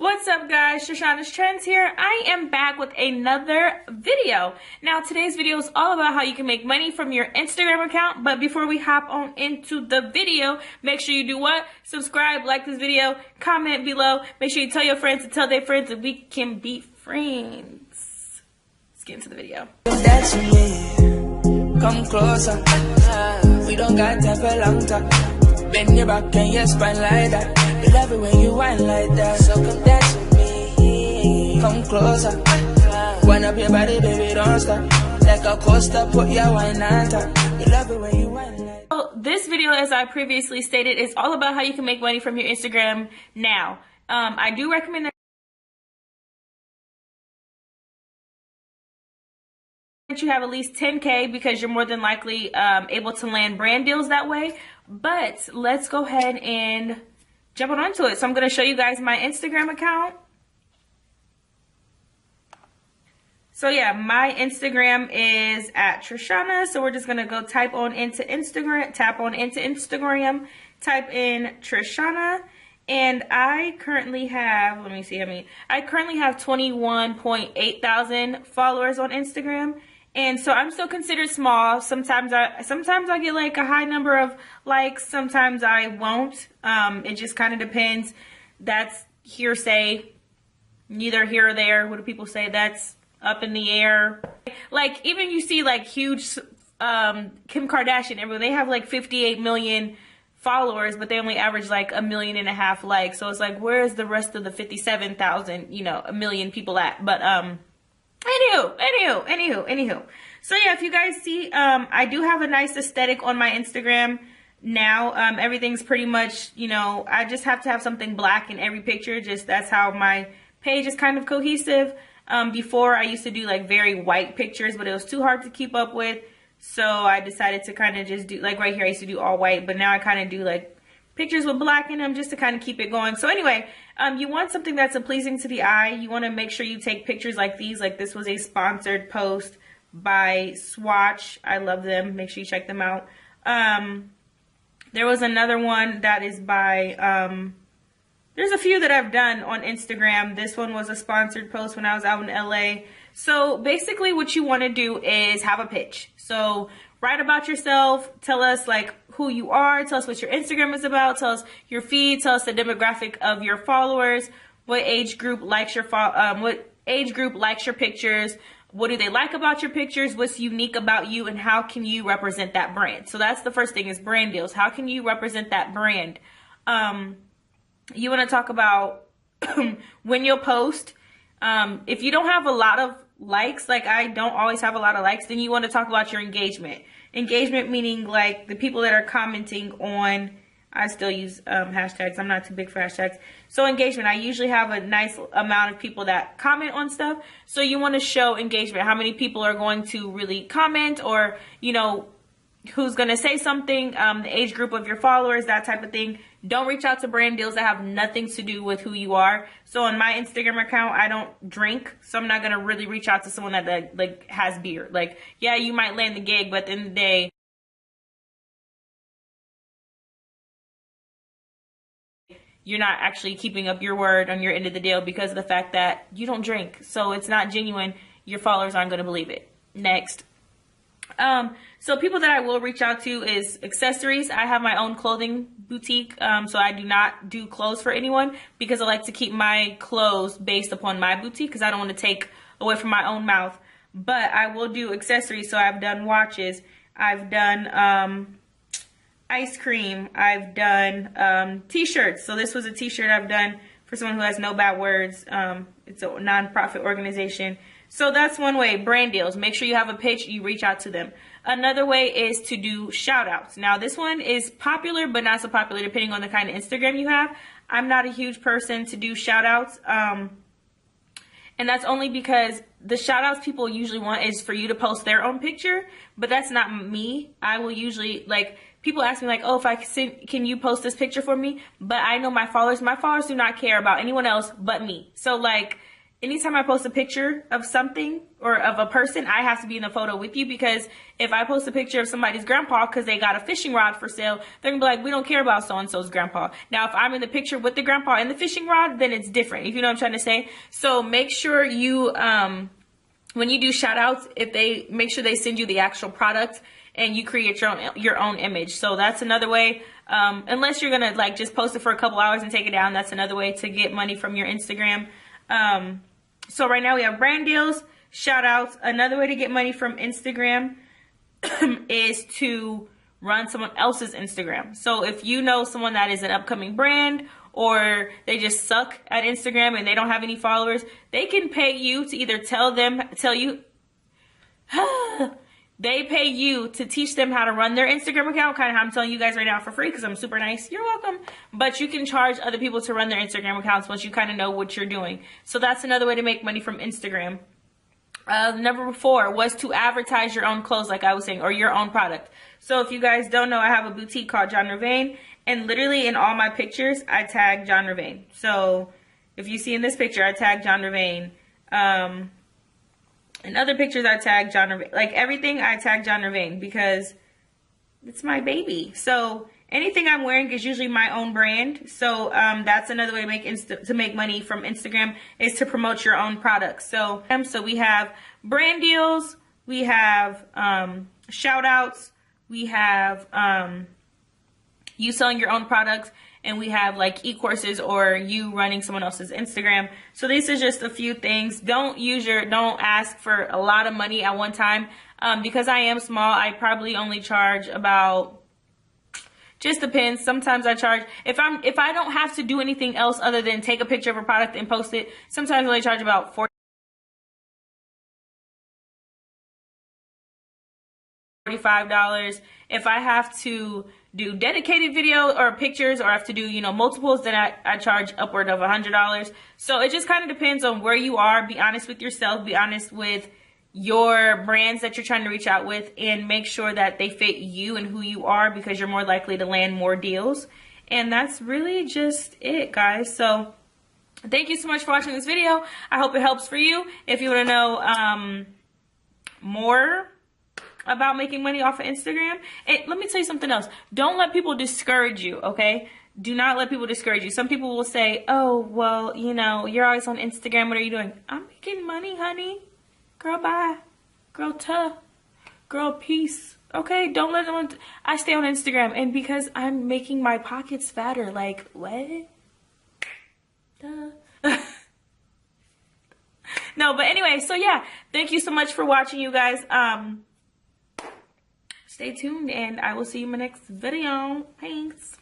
What's up guys, Shoshana's Trends here. I am back with another video. Now today's video is all about how you can make money from your Instagram account, but before we hop on into the video, make sure you do what? Subscribe, like this video, comment below, make sure you tell your friends to tell their friends that we can be friends. Let's get into the video. That's me. Come closer. We don't got time for long talk. Bend your back and your spine like that. We love it when you whine like that. So come dance with me. Come closer. Wind up your body, baby, don't stop. Like a coaster, put your wine on top. We love it when you whine like that. So this video, as I previously stated, is all about how you can make money from your Instagram now. I do recommend that you have at least 10K because you're more than likely able to land brand deals that way. But let's go ahead and jump on into it. So I'm going to show you guys my Instagram account. So yeah, my Instagram is at Trishana. So we're just going to go tap on into Instagram, type in Trishana. And I currently have, let me see, I currently have 21.8 thousand followers on Instagram. And so I'm still considered small. Sometimes I get like a high number of likes. Sometimes I won't. It just kind of depends. That's hearsay. Neither here or there. What do people say? That's up in the air. Like even you see like huge Kim Kardashian. Everyone, they have like 58 million followers, but they only average like 1.5 million likes. So it's like, where's the rest of the 57,000, a million people at? But Anywho. So yeah, if you guys see, I do have a nice aesthetic on my Instagram now. Everything's pretty much, I just have to have something black in every picture. Just that's how my page is kind of cohesive. Before I used to do like very white pictures, but it was too hard to keep up with. So I decided to kind of just do, like right here, I used to do all white, but now I kind of do like pictures with black in them just to kind of keep it going. So anyway, you want something that's pleasing to the eye. You want to make sure you take pictures like these. Like this was a sponsored post by Swatch. I love them. Make sure you check them out. There was another one that is by, there's a few that I've done on Instagram. This one was a sponsored post when I was out in LA. So basically what you want to do is have a pitch. So write about yourself, tell us like who you are, tell us what your Instagram is about, tell us your feed, tell us the demographic of your followers, what age group likes your pictures, what do they like about your pictures, what's unique about you, and how can you represent that brand. So that's the first thing, is brand deals. How can you represent that brand? You want to talk about when you'll post. If you don't have a lot of likes, like I don't always have a lot of likes, then you want to talk about your engagement. Engagement meaning like the people that are commenting on, I still use hashtags. I'm not too big for hashtags. So engagement, I usually have a nice amount of people that comment on stuff. So you want to show engagement. How many people are going to really comment, or, who's going to say something, the age group of your followers, that type of thing. Don't reach out to brand deals that have nothing to do with who you are. So on my Instagram account, I don't drink, so I'm not going to really reach out to someone that like has beer. Like, yeah, you might land the gig, but at the end of the day, you're not actually keeping up your word on your end of the deal because of the fact that you don't drink. So it's not genuine. Your followers aren't going to believe it. Next. So people that I will reach out to is accessories. I have my own clothing boutique, so I do not do clothes for anyone because I like to keep my clothes based upon my boutique because I don't want to take away from my own mouth. But I will do accessories, so I've done watches, I've done ice cream, I've done t-shirts. So this was a t-shirt I've done for someone who has no bad words. It's a non-profit organization. So that's one way, brand deals. Make sure you have a pitch, you reach out to them. Another way is to do shout outs. Now this one is popular, but not so popular depending on the kind of Instagram you have. I'm not a huge person to do shout outs. And that's only because the shout outs people usually want is for you to post their own picture, but that's not me. I will usually, like, people ask me like, oh, if I can you post this picture for me? But I know my followers do not care about anyone else but me. So like, anytime I post a picture of something or of a person, I have to be in the photo with you, because if I post a picture of somebody's grandpa because they got a fishing rod for sale, they're gonna be like, we don't care about so-and-so's grandpa. Now, if I'm in the picture with the grandpa and the fishing rod, then it's different, if you know what I'm trying to say. So make sure you, when you do shout outs, make sure they send you the actual product and you create your own image. So that's another way, unless you're gonna like just post it for a couple hours and take it down, that's another way to get money from your Instagram. So right now we have brand deals, shout outs. Another way to get money from Instagram is to run someone else's Instagram. So if you know someone that is an upcoming brand, or they just suck at Instagram and they don't have any followers, they can pay you to either they pay you to teach them how to run their Instagram account, kind of how I'm telling you guys right now for free because I'm super nice. You're welcome. But you can charge other people to run their Instagram accounts once you kind of know what you're doing. So that's another way to make money from Instagram. Number 4 was to advertise your own clothes, like I was saying, or your own product. So if you guys don't know, I have a boutique called John Ravain, and literally in all my pictures, I tag John Ravain. So if you see in this picture, I tag John Ravain. In other pictures, I tag John Ravain. Like everything, I tag John Ravain because it's my baby. So anything I'm wearing is usually my own brand. So that's another way to make money from Instagram, is to promote your own products. So we have brand deals, we have shout outs, we have you selling your own products, and we have like e-courses or you running someone else's Instagram. So these are just a few things. Don't ask for a lot of money at one time. Because I am small, I probably only charge about, just depends. Sometimes I charge, if I don't have to do anything else other than take a picture of a product and post it, sometimes I only charge about $45. If I have to do dedicated video or pictures, or I have to do, multiples, then I charge upward of $100. So it just kind of depends on where you are. Be honest with yourself, be honest with your brands that you're trying to reach out with, and make sure that they fit you and who you are, because you're more likely to land more deals. And that's really just it, guys. So thank you so much for watching this video. I hope it helps for you. If you want to know more about making money off of Instagram, and let me tell you something else. Don't let people discourage you, okay? Do not let people discourage you. Some people will say, oh, well, you're always on Instagram. What are you doing? I'm making money, honey. Girl, bye. Girl, girl, peace. Okay, don't let them. I stay on Instagram, and because I'm making my pockets fatter. Like, what? Duh. No, but anyway, so yeah, thank you so much for watching, you guys. Stay tuned, and I will see you in my next video. Thanks.